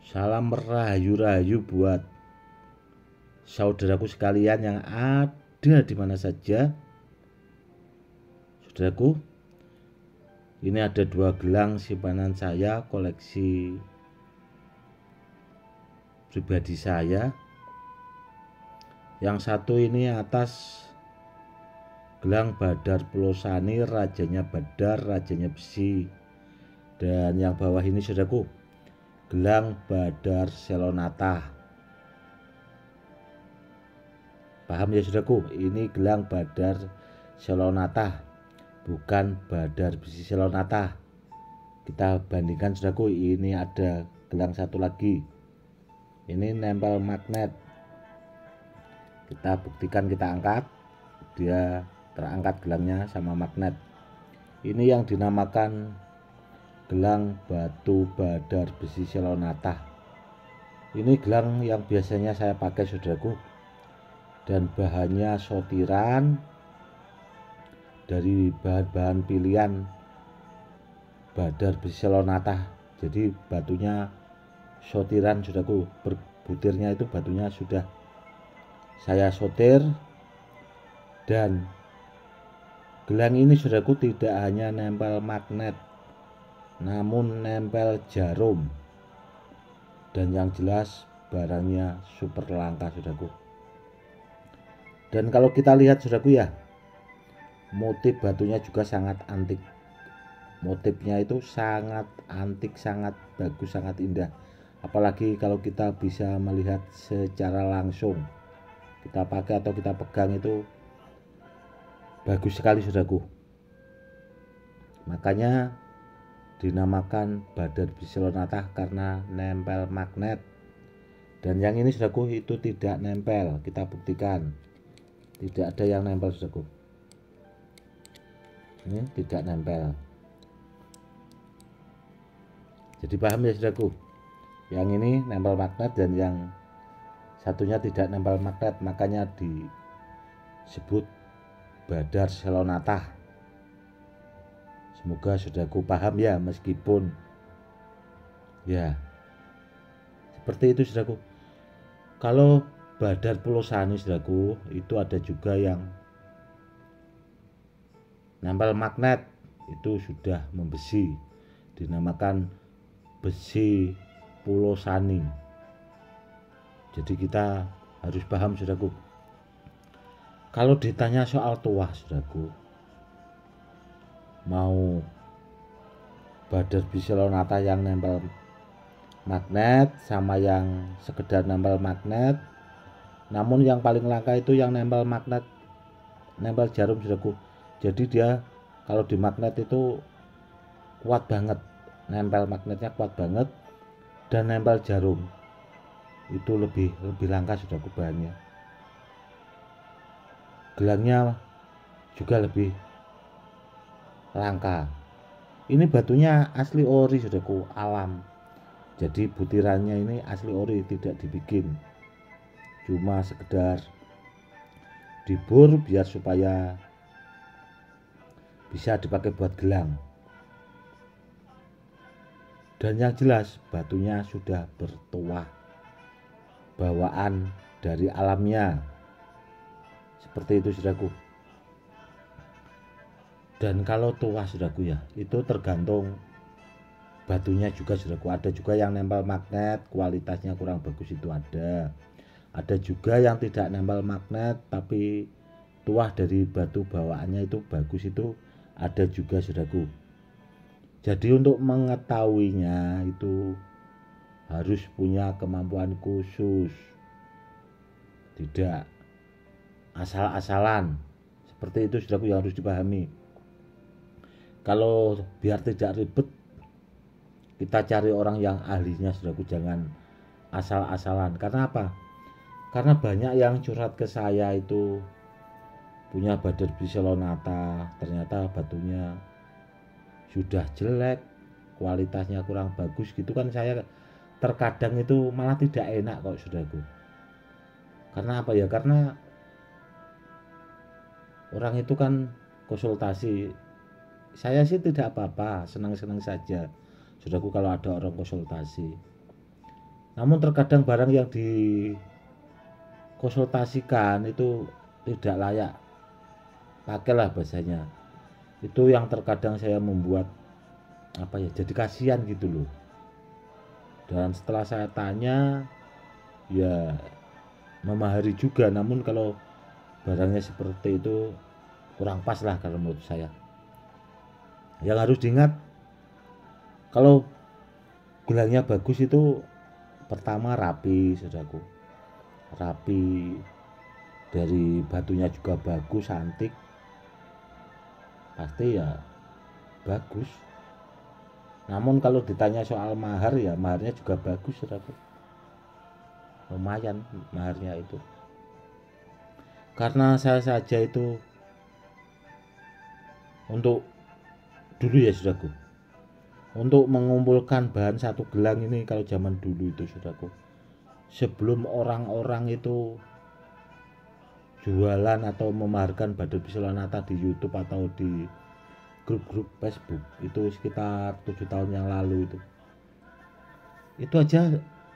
Salam rahayu-rahayu buat saudaraku sekalian yang ada di mana saja. Saudaraku, ini ada 2 gelang simpanan saya, koleksi pribadi saya. Yang satu ini atas gelang Badar Pelosani, rajanya Badar, rajanya besi. Dan yang bawah ini saudaraku, gelang Badar Selonata. Paham ya saudaraku, ini gelang Badar Selonata, bukan Badar besi Selonata. Kita bandingkan saudaraku, ini ada gelang satu lagi, ini nempel magnet. Kita buktikan, kita angkat, dia terangkat gelangnya sama magnet. Ini yang dinamakan gelang batu Badar besi Selonata. Ini gelang yang biasanya saya pakai saudaraku, dan bahannya sortiran dari bahan-bahan pilihan Badar besi Selonata. Jadi batunya sortiran saudaraku, butirnya itu batunya sudah saya sortir. Dan gelang ini saudaraku tidak hanya nempel magnet, namun nempel jarum. Dan yang jelas barangnya super langka saudaraku. Dan kalau kita lihat saudaraku ya, motif batunya juga sangat antik. Motifnya itu sangat antik, sangat bagus, sangat indah. Apalagi kalau kita bisa melihat secara langsung, kita pakai atau kita pegang, itu bagus sekali saudaraku. Makanya dinamakan Badar besi Selonata karena nempel magnet. Dan yang ini saudaraku itu tidak nempel, kita buktikan. Tidak ada yang nempel saudaraku. Ini tidak nempel. Jadi paham ya saudaraku, yang ini nempel magnet dan yang satunya tidak nempel magnet, makanya disebut Badar Selonata. Semoga saudaraku paham ya, meskipun ya seperti itu saudaraku. Kalau Badar Pelosani saudaraku, itu ada juga yang nempel magnet, itu sudah membesi, dinamakan besi Pelosani. Jadi kita harus paham saudaraku. Kalau ditanya soal tuah saudaraku, mau Badar besi Selonata yang nempel magnet sama yang sekedar nempel magnet, namun yang paling langka itu yang nempel magnet, nempel jarum saudaraku. Jadi dia kalau di magnet itu kuat banget, nempel magnetnya kuat banget, dan nempel jarum itu lebih langka saudaraku bahannya. Gelangnya juga lebih langka. Ini batunya asli ori saudaraku, alam. Jadi butirannya ini asli ori, tidak dibikin, cuma sekedar dibur biar supaya bisa dipakai buat gelang. Dan yang jelas batunya sudah bertuah, bawaan dari alamnya, seperti itu saudaraku. Dan kalau tuah saudaraku ya, itu tergantung batunya juga saudaraku. Ada juga yang nempel magnet kualitasnya kurang bagus, itu ada juga yang tidak nempel magnet tapi tuah dari batu bawaannya itu bagus, itu ada juga saudaraku. Jadi untuk mengetahuinya itu harus punya kemampuan khusus, tidak asal-asalan. Seperti itu saudaraku yang harus dipahami. Kalau biar tidak ribet, kita cari orang yang ahlinya saudaraku, jangan asal-asalan. Karena apa? Karena banyak yang curhat ke saya itu punya Badar besi Selonata, ternyata batunya sudah jelek, kualitasnya kurang bagus gitu kan. Saya terkadang itu malah tidak enak kok saudaraku. Karena apa ya? Karena orang itu kan konsultasi, saya sih tidak apa-apa, senang-senang saja saudaraku kalau ada orang konsultasi. Namun terkadang barang yang dikonsultasikan itu tidak layak pakailah bahasanya. Itu yang terkadang saya membuat jadi kasihan gitu loh. Dan setelah saya tanya, ya memahari juga, namun kalau barangnya seperti itu kurang pas lah kalau menurut saya. Yang harus diingat, kalau gelangnya bagus itu pertama rapi, saudaraku. Rapi, dari batunya juga bagus, antik, pasti ya bagus. Namun kalau ditanya soal mahar, ya maharnya juga bagus, saudaraku. Lumayan maharnya itu. Karena saya saja itu untuk dulu ya, saudaraku, untuk mengumpulkan bahan satu gelang ini kalau zaman dulu itu, saudaraku, sebelum orang-orang itu jualan atau memaharkan Badar Bisolonata di YouTube atau di grup-grup Facebook, itu sekitar 7 tahun yang lalu itu aja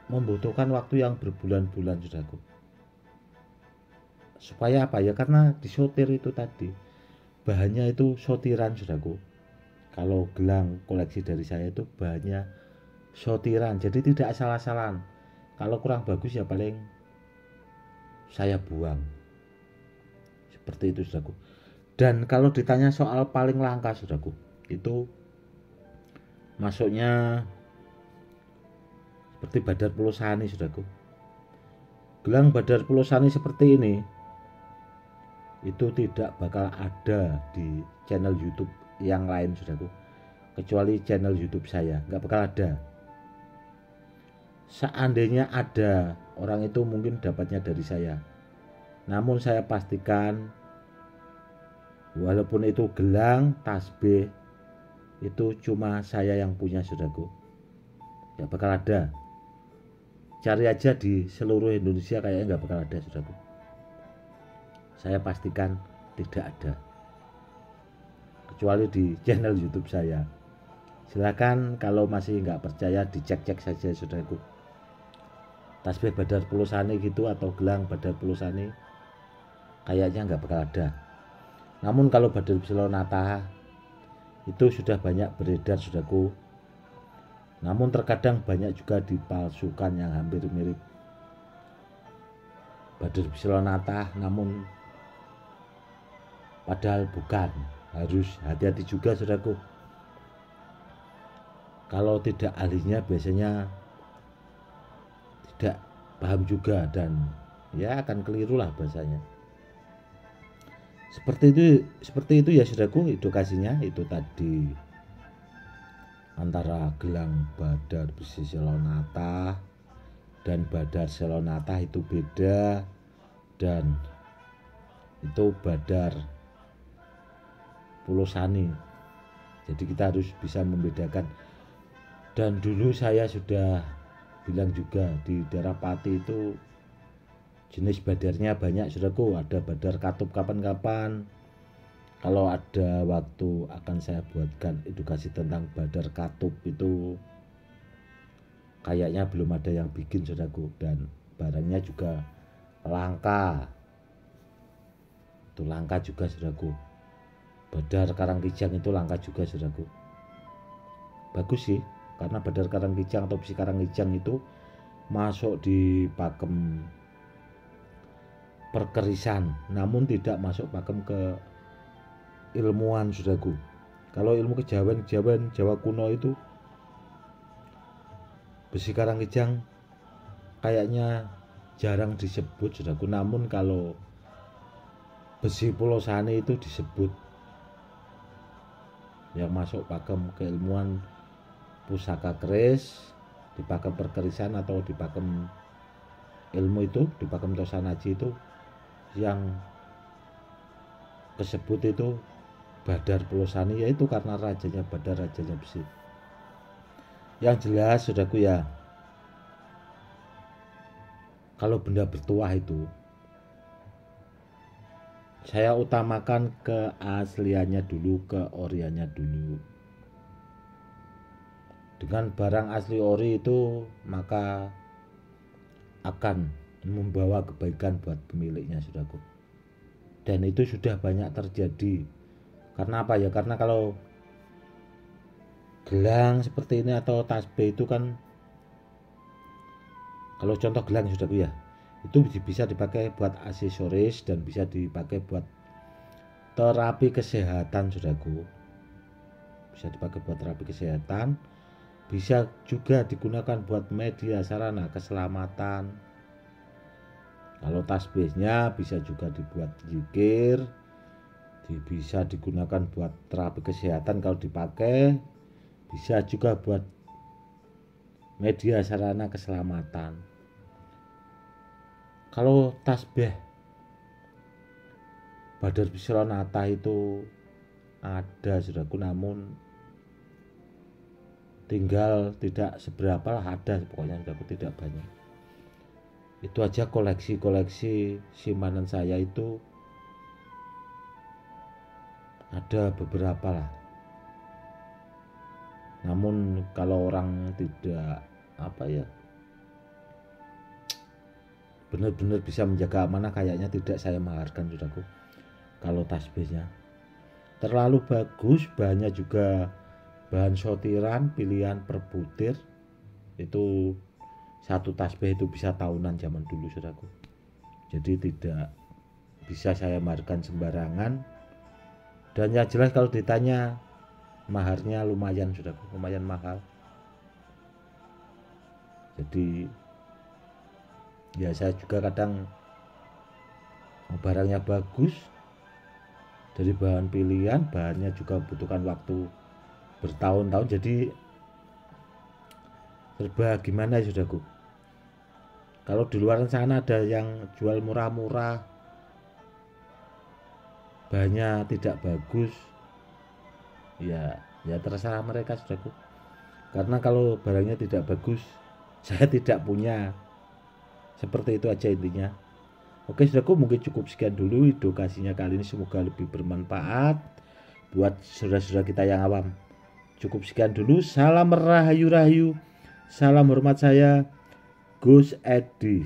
membutuhkan waktu yang berbulan-bulan, saudaraku. Supaya apa ya, karena disortir itu tadi, bahannya itu sortiran, saudaraku. Kalau gelang koleksi dari saya itu bahannya sortiran, jadi tidak asal-asalan. Kalau kurang bagus ya paling saya buang, seperti itu, saudaraku. Dan kalau ditanya soal paling langka, saudaraku, itu masuknya seperti Badar Pulosani, saudaraku. Gelang Badar Pulosani seperti ini itu tidak bakal ada di channel YouTube yang lain, saudaraku, kecuali channel YouTube saya, nggak bakal ada. Seandainya ada, orang itu mungkin dapatnya dari saya. Namun saya pastikan, walaupun itu gelang, tasbih, itu cuma saya yang punya, saudaraku. Nggak bakal ada. Cari aja di seluruh Indonesia, kayaknya nggak bakal ada, saudaraku. Saya pastikan tidak ada, kecuali di channel YouTube saya. Silakan kalau masih nggak percaya, dicek-cek saja, saudaraku. Tasbih Badar Pulosani gitu atau gelang Badar Pulosani kayaknya nggak bakal ada. Namun kalau Badar Bisolonata itu sudah banyak beredar, saudaraku. Namun terkadang banyak juga dipalsukan yang hampir mirip Badar Bisolonata, namun padahal bukan. Harus hati-hati juga, saudaraku. Kalau tidak ahlinya biasanya tidak paham juga, dan ya akan keliru lah bahasanya. Seperti itu ya, saudaraku, edukasinya itu tadi. Antara gelang Badar Bisolonata dan Badar Selonata itu beda, dan itu Badar Pulosani. Jadi kita harus bisa membedakan. Dan dulu saya sudah bilang juga, di daerah Pati itu jenis badarnya banyak, saudaraku. Ada Badar Katup kapan-kapan. Kalau ada waktu akan saya buatkan edukasi tentang Badar Katup, itu kayaknya belum ada yang bikin, saudaraku. Dan barangnya juga langka. Itu langka juga, saudaraku. Badar Karangkijang itu langka juga, saudaraku. Bagus sih, karena Badar Karangkijang atau besi Karangkijang itu masuk di pakem perkerisan, namun tidak masuk pakem ke ilmuwan, saudaraku. Kalau ilmu kejawen Jawa kuno itu besi Karangkijang kayaknya jarang disebut, saudaraku. Namun kalau besi Pulosani itu disebut, yang masuk pakem keilmuan pusaka keris, di pakem perkerisan atau di pakem ilmu itu, di pakem Tosanaji itu yang kesebut itu Badar Pulosani, yaitu karena rajanya Badar, rajanya besi. Yang jelas, saudaraku, ya, kalau benda bertuah itu saya utamakan keasliannya dulu, keoriannya dulu. Dengan barang asli ori itu, maka akan membawa kebaikan buat pemiliknya, saudaraku. Dan itu sudah banyak terjadi. Karena apa ya? Karena kalau gelang seperti ini atau tasbih itu kan, kalau contoh gelang, saudaraku ya, itu bisa dipakai buat aksesoris dan bisa dipakai buat terapi kesehatan, saudaraku. Bisa dipakai buat terapi kesehatan, bisa juga digunakan buat media sarana keselamatan. Kalau tasbihnya bisa juga dibuat zikir, bisa digunakan buat terapi kesehatan kalau dipakai, bisa juga buat media sarana keselamatan. Kalau tasbih Badar Bisronata itu ada, saudaraku, namun tinggal tidak seberapa lah, ada pokoknya, saudaraku, tidak banyak. Itu aja koleksi simpanan saya itu ada beberapa lah. Namun kalau orang tidak benar-benar bisa menjaga amanah, kayaknya tidak saya maharkan, saudaraku. Kalau tasbihnya terlalu bagus, bahannya juga bahan sortiran pilihan per butir, itu satu tasbih itu bisa tahunan zaman dulu, saudaraku. Jadi tidak bisa saya maharkan sembarangan. Dan yang jelas kalau ditanya maharnya lumayan, saudaraku, lumayan mahal. Jadi ya saya juga kadang barangnya bagus, dari bahan pilihan, bahannya juga butuhkan waktu bertahun-tahun, jadi serba gimana ya, saudaraku. Kalau di luar sana ada yang jual murah-murah, bahannya tidak bagus, ya terserah mereka, saudaraku. Karena kalau barangnya tidak bagus, saya tidak punya. Seperti itu aja intinya. Oke, saudaraku, mungkin cukup sekian dulu edukasinya kali ini, semoga lebih bermanfaat buat saudara-saudara kita yang awam. Cukup sekian dulu, salam rahayu-rahayu, salam hormat, saya Gus Edi.